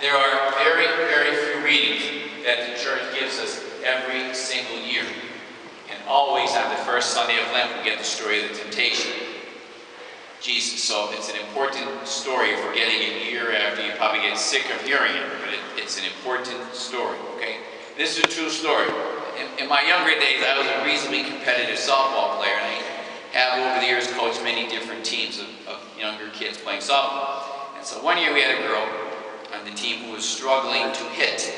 There are very, very few readings that the church gives us every single year. And always on the first Sunday of Lent, we get the story of the temptation. Jesus. So it's an important story. If we're getting it year after, you probably get sick of hearing it, but it's an important story, okay? This is a true story. In my younger days, I was a reasonably competitive softball player, and I have over the years coached many different teams of younger kids playing softball. And so one year we had a girl on the team who was struggling to hit.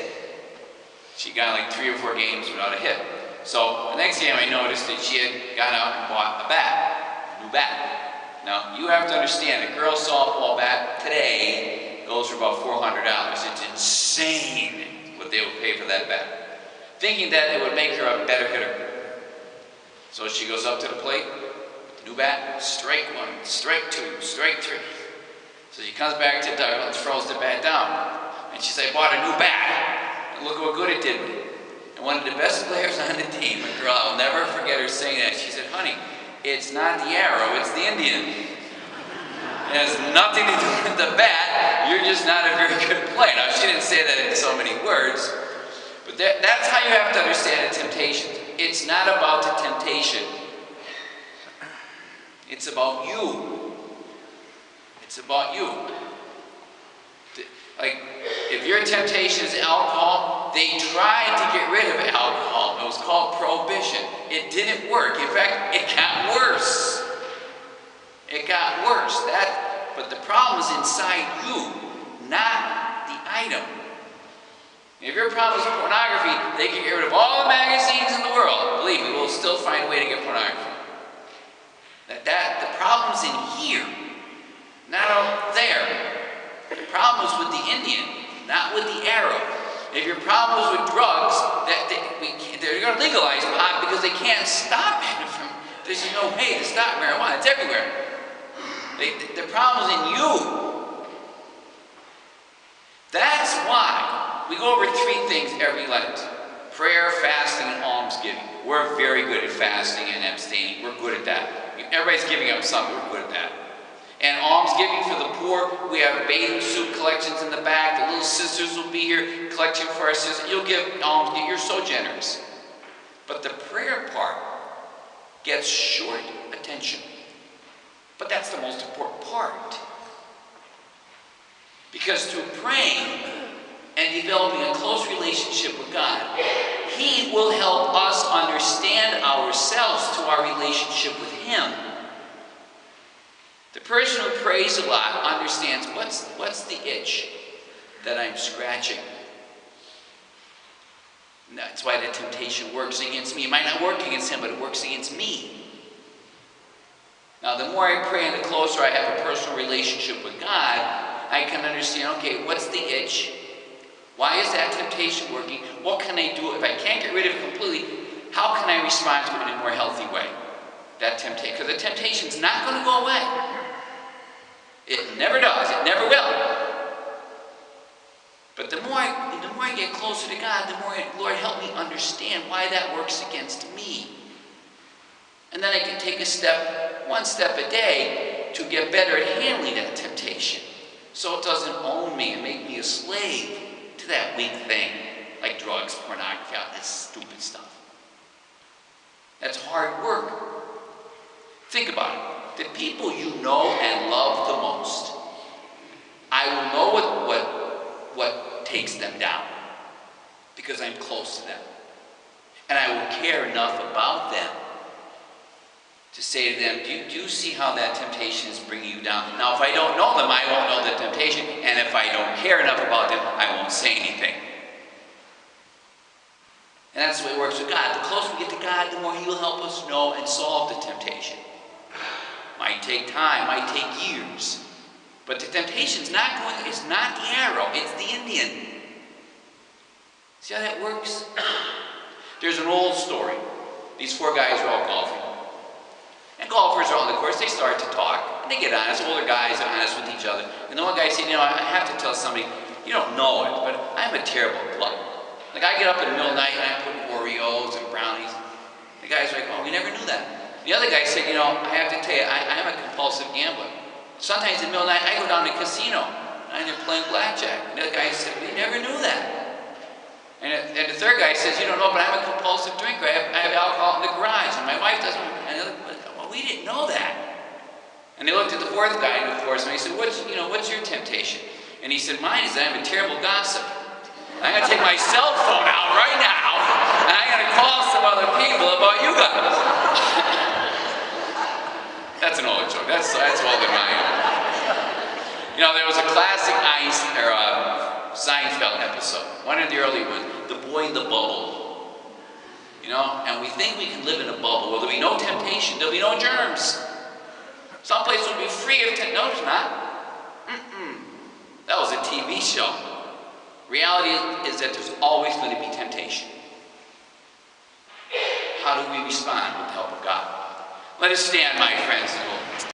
She got like 3 or 4 games without a hit. So the next game I noticed that she had gone out and bought a new bat. Now, you have to understand, a girl's softball bat today goes for about $400. It's insane what they would pay for that bat. Thinking that it would make her a better hitter. So she goes up to the plate, new bat, strike 1, strike 2, strike 3. So she comes back to the dugout and throws the bat down. And she said, I bought a new bat. And look what good it did me. And one of the best players on the team, a girl, I'll never forget her saying that. She said, honey, it's not the arrow, it's the Indian. It has nothing to do with the bat. You're just not a very good player. Now, she didn't say that in so many words, but that's how you have to understand the temptations. It's not about the temptation. It's about you. It's about you. Like, if your temptation is alcohol, they tried to get rid of alcohol. It was called prohibition. It didn't work. In fact, it got worse. It got worse. But the problem is inside you, not the item. If your problem is pornography, they can get rid of all the magazines in the world. Believe me, we'll still find a way to get pornography. The problem's in here, not out there. The problem is with the Indian, not with the arrow. If your problem is with drugs, they're going to legalize pot because they can't stop it. There's no way to stop marijuana. It's everywhere. The problem is in you. That's why we go over 3 things every Lent. Prayer, fasting, and almsgiving. We're very good at fasting and abstaining. We're good at that. Everybody's giving up something. We're good at that. And almsgiving for the poor, we have bathing suit collections in the back. The little sisters will be here collecting for our sisters. You'll give alms. You're so generous. But the prayer part gets short attention. But that's the most important part. Because through praying and developing a close relationship with God, He will help us understand ourselves to our relationship with Him. The person who prays a lot understands what's the itch that I'm scratching. And that's why the temptation works against me. It might not work against him, but it works against me. Now, the more I pray and the closer I have a personal relationship with God, I can understand, okay, what's the itch? Why is that temptation working? What can I do? If I can't get rid of it completely, how can I respond to it in a more healthy way? That temptation, because the temptation's not going to go away. It never does. It never will. But the more I get closer to God, the more, Lord, help me understand why that works against me. And then I can take one step a day to get better at handling that temptation. So it doesn't own me and make me a slave to that weak thing, like drugs, pornography, all that stupid stuff. That's hard work. Think about it. The people you know and love the most, I will know what takes them down because I'm close to them. And I will care enough about them to say to them, do you see how that temptation is bringing you down? Now, if I don't know them, I won't know the temptation. And if I don't care enough about them, I won't say anything. And that's the way it works with God. The closer we get to God, the more He will help us know and solve the temptation. Might take time, might take years. But the temptation's it's not the arrow, it's the Indian. See how that works? There's an old story. These 4 guys are all golfing. And golfers are on the course, they start to talk, and they get honest. Older guys are honest with each other. And the one guy said, I have to tell somebody, you don't know it, but I'm a terrible glutton. Like, I get up in the middle of the night and I put Oreos and brownies. The guy's like, oh, we never knew that. The other guy said, I have to tell you, I'm a compulsive gambler. Sometimes in the middle of the night, I go down to the casino and they're playing blackjack. And the other guy said, we never knew that. And the third guy says, you don't know, but I'm a compulsive drinker. I have alcohol in the garage, and my wife doesn't. And the other, well, we didn't know that. And they looked at the fourth guy, and of course, and he said, what's your temptation? And he said, mine is that I'm a terrible gossip. I'm going to take my cell phone out right now, and I'm going to call some other people about you guys. That's an old joke. That's older than mine. There was a classic Seinfeld episode, one of the early ones, The Boy in the Bubble. And we think we can live in a bubble. Well, there'll be no temptation. There'll be no germs. Someplace will be free of temptation. No, there's not. That was a TV show. Reality is that there's always going to be temptation. How do we respond with the help of God? Let us stand, my friends, and we'll